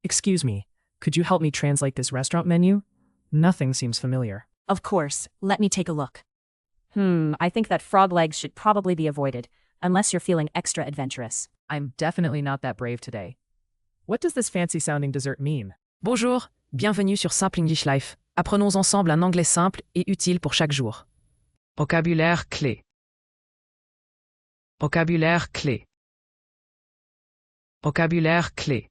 Excuse me, could you help me translate this restaurant menu? Nothing seems familiar. Of course, let me take a look. I think that frog legs should probably be avoided, unless you're feeling extra adventurous. I'm definitely not that brave today. What does this fancy-sounding dessert mean? Bonjour, bienvenue sur Simple English Life. Apprenons ensemble un anglais simple et utile pour chaque jour. Vocabulaire clé. Vocabulaire clé. Vocabulaire clé.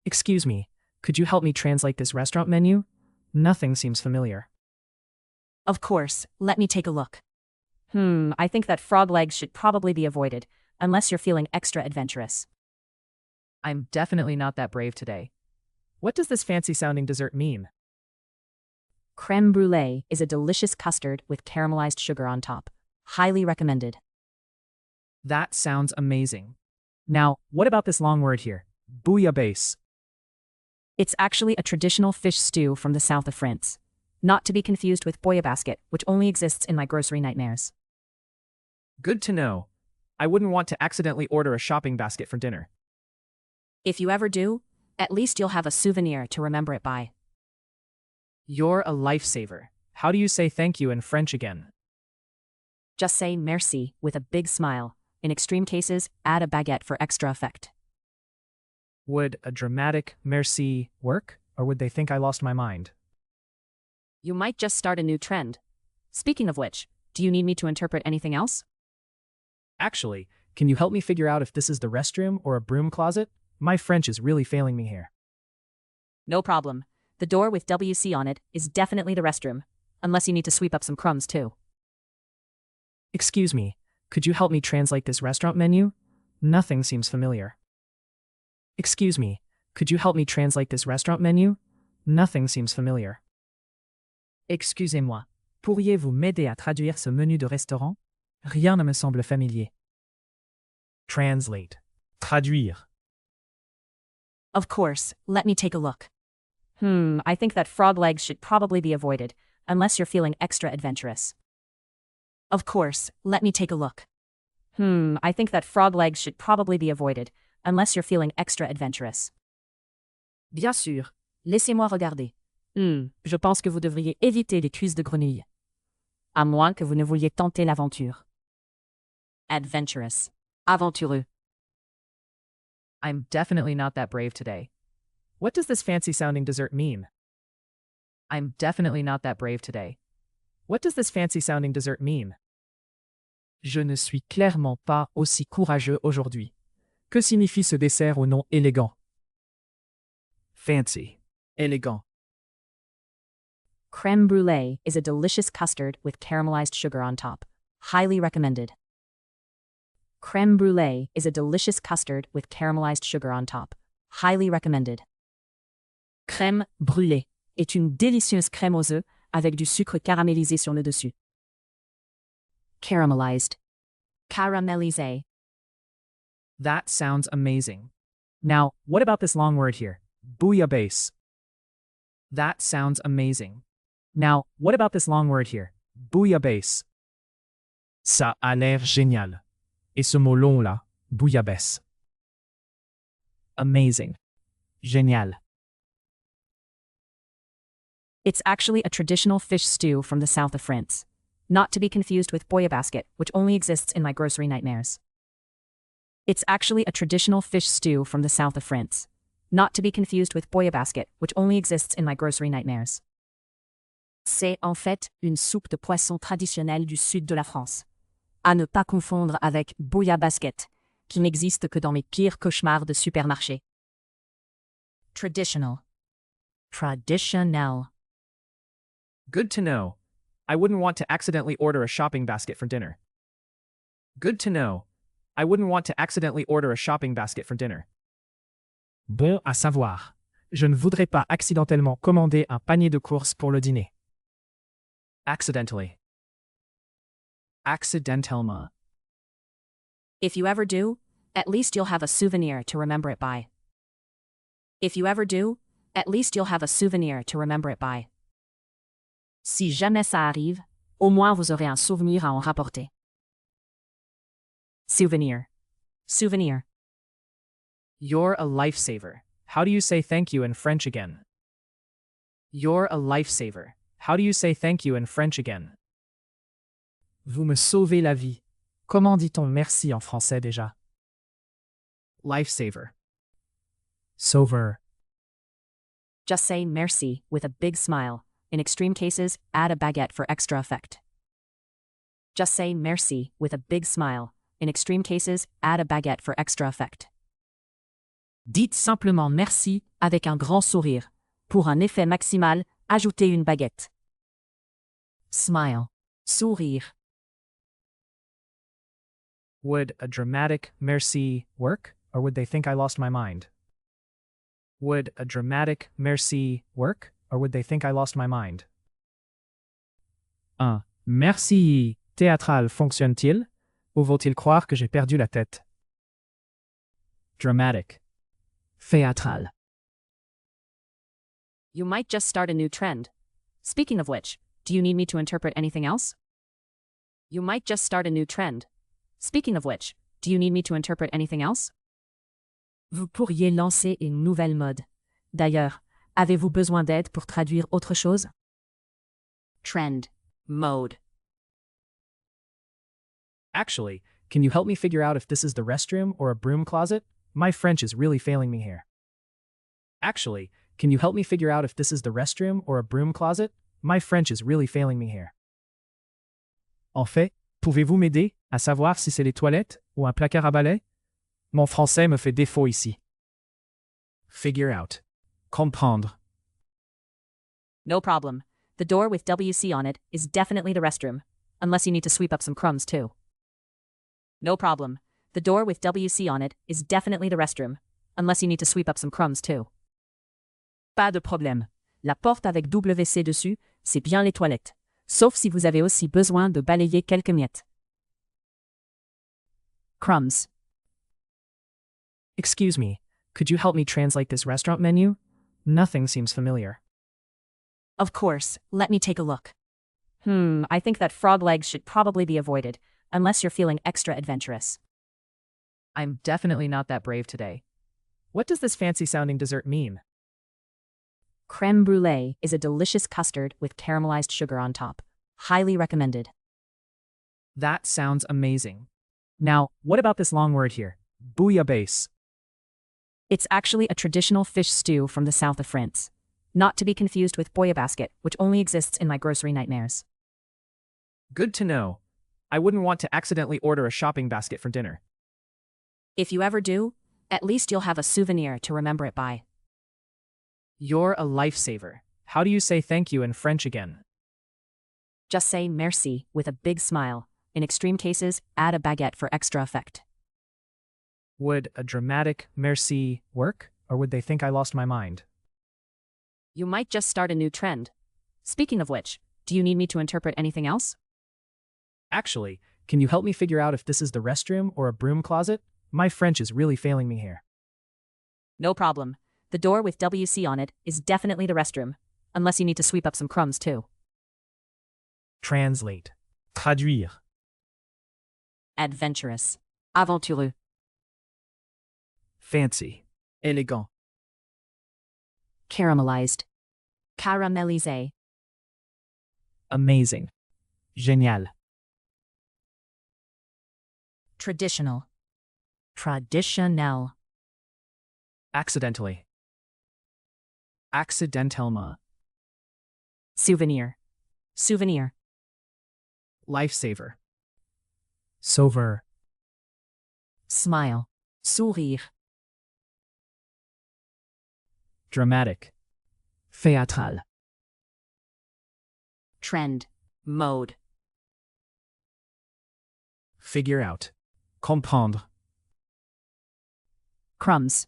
Excuse me, could you help me translate this restaurant menu? Nothing seems familiar. Of course, let me take a look. I think that frog legs should probably be avoided, unless you're feeling extra adventurous. I'm definitely not that brave today. What does this fancy-sounding dessert mean? Crème brûlée is a delicious custard with caramelized sugar on top. Highly recommended. That sounds amazing. Now, what about this long word here? Bouillabaisse. It's actually a traditional fish stew from the south of France. Not to be confused with bouillabaisse, which only exists in my grocery nightmares. Good to know. I wouldn't want to accidentally order a shopping basket for dinner. If you ever do, at least you'll have a souvenir to remember it by. You're a lifesaver. How do you say thank you in French again? Just say merci with a big smile. In extreme cases, add a baguette for extra effect. Would a dramatic merci work, or would they think I lost my mind? You might just start a new trend. Speaking of which, do you need me to interpret anything else? Actually, can you help me figure out if this is the restroom or a broom closet? My French is really failing me here. No problem. The door with WC on it is definitely the restroom, unless you need to sweep up some crumbs too. Excuse me, could you help me translate this restaurant menu? Nothing seems familiar. Excuse me, could you help me translate this restaurant menu? Nothing seems familiar. Excusez-moi, pourriez-vous m'aider à traduire ce menu de restaurant? Rien ne me semble familier. Translate. Traduire. Of course, let me take a look. I think that frog legs should probably be avoided, unless you're feeling extra adventurous. Of course, let me take a look. I think that frog legs should probably be avoided, unless you're feeling extra adventurous. Bien sûr. Laissez-moi regarder. Je pense que vous devriez éviter les cuisses de grenouille. À moins que vous ne vouliez tenter l'aventure. Adventurous. Aventureux. I'm definitely not that brave today. What does this fancy-sounding dessert mean? I'm definitely not that brave today. What does this fancy-sounding dessert mean? Je ne suis clairement pas aussi courageux aujourd'hui. Que signifie ce dessert au nom élégant? Fancy. Élégant. Crème brûlée is a delicious custard with caramelized sugar on top. Highly recommended. Crème brûlée is a delicious custard with caramelized sugar on top. Highly recommended. Crème brûlée est une délicieuse crème aux œufs avec du sucre caramélisé sur le dessus. Caramelized. Caramélisé. That sounds amazing. Now, what about this long word here? Bouillabaisse. That sounds amazing. Now, what about this long word here? Bouillabaisse. Ça a l'air génial. Et ce mot long là, bouillabaisse. Amazing. Génial. It's actually a traditional fish stew from the south of France. Not to be confused with bouillabaisse, which only exists in my grocery nightmares. It's actually a traditional fish stew from the south of France. Not to be confused with bouillabaisse, which only exists in my grocery nightmares. C'est en fait une soupe de poisson traditionnelle du sud de la France. À ne pas confondre avec bouillabaisse, qui n'existe que dans mes pires cauchemars de supermarché. Traditional. Traditionnel. Good to know. I wouldn't want to accidentally order a shopping basket for dinner. Good to know. I wouldn't want to accidentally order a shopping basket for dinner. Bon à savoir. Je ne voudrais pas accidentellement commander un panier de courses pour le dîner. Accidentally. Accidentellement. If you ever do, at least you'll have a souvenir to remember it by. If you ever do, at least you'll have a souvenir to remember it by. Si jamais ça arrive, au moins vous aurez un souvenir à en rapporter. Souvenir. Souvenir. You're a lifesaver. How do you say thank you in French again? You're a lifesaver. How do you say thank you in French again? Vous me sauvez la vie. Comment dit-on merci en français déjà? Lifesaver. Sauveur. Just say merci with a big smile. In extreme cases, add a baguette for extra effect. Just say merci with a big smile. In extreme cases, add a baguette for extra effect. Dites simplement merci avec un grand sourire. Pour un effet maximal, ajoutez une baguette. Smile. Sourire. Would a dramatic merci work, or would they think I lost my mind? Would a dramatic merci work, or would they think I lost my mind? Un merci théâtral fonctionne-t-il, ou vont-ils croire que j'ai perdu la tête? Dramatic. Théâtral. You might just start a new trend. Speaking of which, do you need me to interpret anything else? You might just start a new trend. Speaking of which, do you need me to interpret anything else? Vous pourriez lancer une nouvelle mode. D'ailleurs, avez-vous besoin d'aide pour traduire autre chose? Trend. Mode. Actually, can you help me figure out if this is the restroom or a broom closet? My French is really failing me here. Actually, can you help me figure out if this is the restroom or a broom closet? My French is really failing me here. En fait, pouvez-vous m'aider à savoir si c'est les toilettes ou un placard à balai? Mon français me fait défaut ici. Figure out. Comprendre. No problem. The door with WC on it is definitely the restroom, unless you need to sweep up some crumbs too. No problem. The door with WC on it is definitely the restroom, unless you need to sweep up some crumbs too. Pas de problème. La porte avec WC dessus, c'est bien les toilettes, sauf si vous avez aussi besoin de balayer quelques miettes. Crumbs. Excuse me, could you help me translate this restaurant menu? Nothing seems familiar. Of course, let me take a look. I think that frog legs should probably be avoided, unless you're feeling extra adventurous. I'm definitely not that brave today. What does this fancy-sounding dessert mean? Crème brûlée is a delicious custard with caramelized sugar on top. Highly recommended. That sounds amazing. Now, what about this long word here? Bouillabaisse. It's actually a traditional fish stew from the south of France. Not to be confused with bouillabaisse, which only exists in my grocery nightmares. Good to know. I wouldn't want to accidentally order a shopping basket for dinner. If you ever do, at least you'll have a souvenir to remember it by. You're a lifesaver. How do you say thank you in French again? Just say merci with a big smile. In extreme cases, add a baguette for extra effect. Would a dramatic merci work, or would they think I lost my mind? You might just start a new trend. Speaking of which, do you need me to interpret anything else? Actually, can you help me figure out if this is the restroom or a broom closet? My French is really failing me here. No problem. The door with WC on it is definitely the restroom, unless you need to sweep up some crumbs too. Translate. Traduire. Adventurous. Aventureux. Fancy. Élégant. Caramelized. Caramélisé. Amazing. Génial. Traditional. Traditionnel. Accidentally. Accidentellement. Souvenir. Souvenir. Lifesaver. Sauveur. Smile. Sourire. Dramatic. Théâtral. Trend. Mode. Figure out. Comprendre. Crumbs.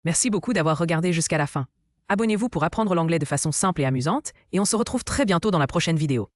Merci beaucoup d'avoir regardé jusqu'à la fin. Abonnez-vous pour apprendre l'anglais de façon simple et amusante, et on se retrouve très bientôt dans la prochaine vidéo.